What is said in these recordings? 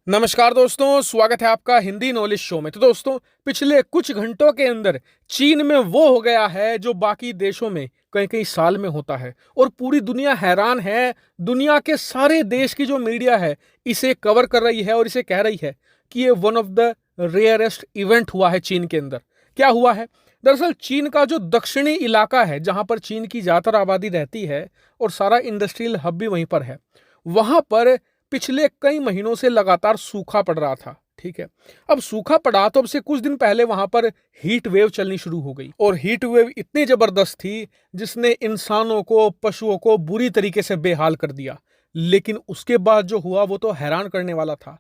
नमस्कार दोस्तों, स्वागत है आपका हिंदी नॉलेज शो में। तो दोस्तों, पिछले कुछ घंटों के अंदर चीन में वो हो गया है जो बाकी देशों में कई कई साल में होता है और पूरी दुनिया हैरान है। दुनिया के सारे देश की जो मीडिया है इसे कवर कर रही है और इसे कह रही है कि ये one of the rarest event हुआ है चीन के अंदर। क्या हुआ है? दरअसल चीन का जो दक्षिणी इलाका है, जहां पर चीन की ज्यादातर आबादी रहती है और सारा इंडस्ट्रियल हब भी वहीं पर है, वहां पर पिछले कई महीनों से लगातार सूखा पड़ रहा था। ठीक है, अब सूखा पड़ा तो अब से कुछ दिन पहले वहां पर हीट वेव चलनी शुरू हो गई और हीट वेव इतनी जबरदस्त थी जिसने इंसानों को, पशुओं को बुरी तरीके से बेहाल कर दिया। लेकिन उसके बाद जो हुआ वो तो हैरान करने वाला था।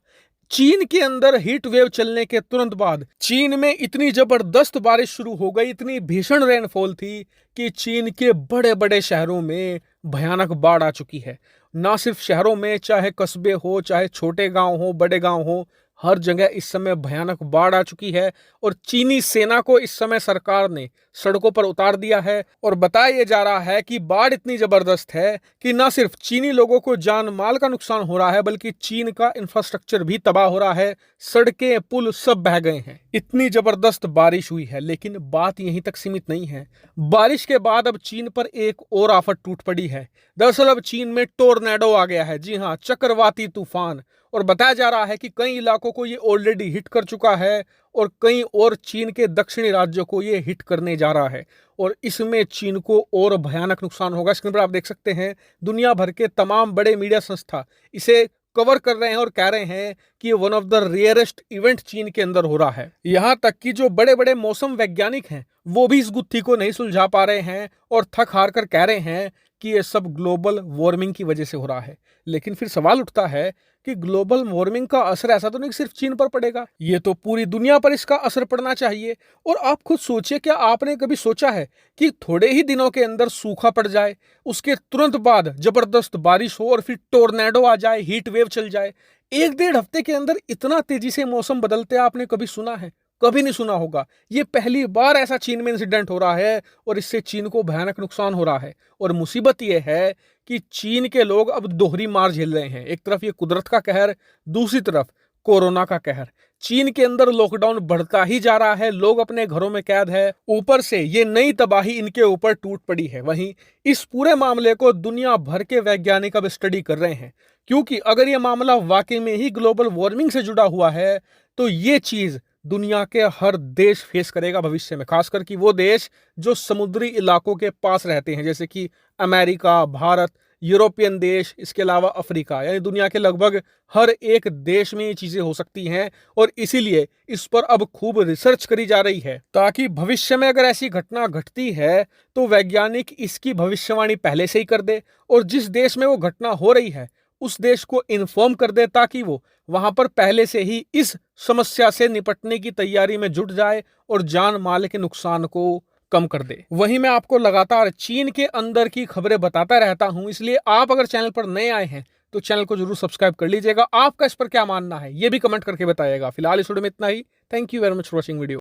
चीन के अंदर हीट वेव चलने के तुरंत बाद चीन में इतनी जबरदस्त बारिश शुरू हो गई, इतनी भीषण रेनफॉल थी कि चीन के बड़े बड़े शहरों में भयानक बाढ़ आ चुकी है। ना सिर्फ शहरों में, चाहे कस्बे हो, चाहे छोटे गांव हो, बड़े गांव हो, हर जगह इस समय भयानक बाढ़ आ चुकी है और चीनी सेना को इस समय सरकार ने सड़कों पर उतार दिया है। और बताया जा रहा है कि बाढ़ इतनी जबरदस्त है कि ना सिर्फ चीनी लोगों को जान माल का नुकसान हो रहा है, बल्कि चीन का इंफ्रास्ट्रक्चर भी तबाह हो रहा है। सड़कें, पुल सब बह गए हैं। इतनी जबरदस्त बारिश हुई है, लेकिन बात यहीं तक सीमित नहीं है। बारिश के बाद अब चीन पर एक और आफत टूट पड़ी है। दरअसल अब चीन में टोर्नेडो आ गया है। जी हाँ, चक्रवाती तूफान। और बताया जा रहा है कि कई इलाकों को ये ऑलरेडी हिट कर चुका है और कई और चीन के दक्षिणी राज्यों को ये हिट करने जा रहा है और इसमें चीन को और भयानक नुकसान होगा। स्क्रीन पर आप देख सकते हैं, दुनिया भर के तमाम बड़े मीडिया संस्था इसे कवर कर रहे हैं और कह रहे हैं कि ये one of the rarest event चीन के अंदर हो रहा है। यहां तक कि जो बड़े बड़े मौसम वैज्ञानिक हैं वो भी इस गुत्थी को नहीं सुलझा पा रहे हैं और थक हार कर कह रहे हैं कि ये सब ग्लोबल वार्मिंग की वजह से हो रहा है। लेकिन फिर सवाल उठता है कि ग्लोबल वार्मिंग का असर ऐसा तो नहीं सिर्फ चीन पर पड़ेगा, ये तो पूरी दुनिया पर इसका असर पड़ना चाहिए। और आप खुद सोचिए, क्या आपने कभी सोचा है कि थोड़े ही दिनों के अंदर सूखा पड़ जाए, उसके तुरंत बाद जबरदस्त बारिश हो और फिर टोर्नेडो आ जाए, हीट वेव चल जाए? एक डेढ़ हफ्ते के अंदर इतना तेजी से मौसम बदलते आपने कभी सुना है? कभी नहीं सुना होगा। ये पहली बार ऐसा चीन में इंसिडेंट हो रहा है और इससे चीन को भयानक नुकसान हो रहा है। और मुसीबत यह है कि चीन के लोग अब दोहरी मार झेल रहे हैं। एक तरफ ये कुदरत का कहर, दूसरी तरफ कोरोना का कहर। चीन के अंदर लॉकडाउन बढ़ता ही जा रहा है, लोग अपने घरों में कैद है, ऊपर से ये नई तबाही इनके ऊपर टूट पड़ी है। वहीं इस पूरे मामले को दुनिया भर के वैज्ञानिक अब स्टडी कर रहे हैं, क्योंकि अगर ये मामला वाकई में ही ग्लोबल वार्मिंग से जुड़ा हुआ है तो ये चीज दुनिया के हर देश फेस करेगा भविष्य में, खासकर कि वो देश जो समुद्री इलाकों के पास रहते हैं, जैसे कि अमेरिका, भारत, यूरोपियन देश, इसके अलावा अफ्रीका। यानी दुनिया के लगभग हर एक देश में ये चीजें हो सकती हैं और इसीलिए इस पर अब खूब रिसर्च करी जा रही है, ताकि भविष्य में अगर ऐसी घटना घटती है तो वैज्ञानिक इसकी भविष्यवाणी पहले से ही कर दे और जिस देश में वो घटना हो रही है उस देश को इन्फॉर्म कर दे, ताकि वो वहां पर पहले से ही इस समस्या से निपटने की तैयारी में जुट जाए और जान माल के नुकसान को कम कर दे। वहीं मैं आपको लगातार चीन के अंदर की खबरें बताता रहता हूं, इसलिए आप अगर चैनल पर नए आए हैं तो चैनल को जरूर सब्सक्राइब कर लीजिएगा। आपका इस पर क्या मानना है ये भी कमेंट करके बताइएगा। फिलहाल इस वीडियो में इतना ही। Thank you very much for watching video.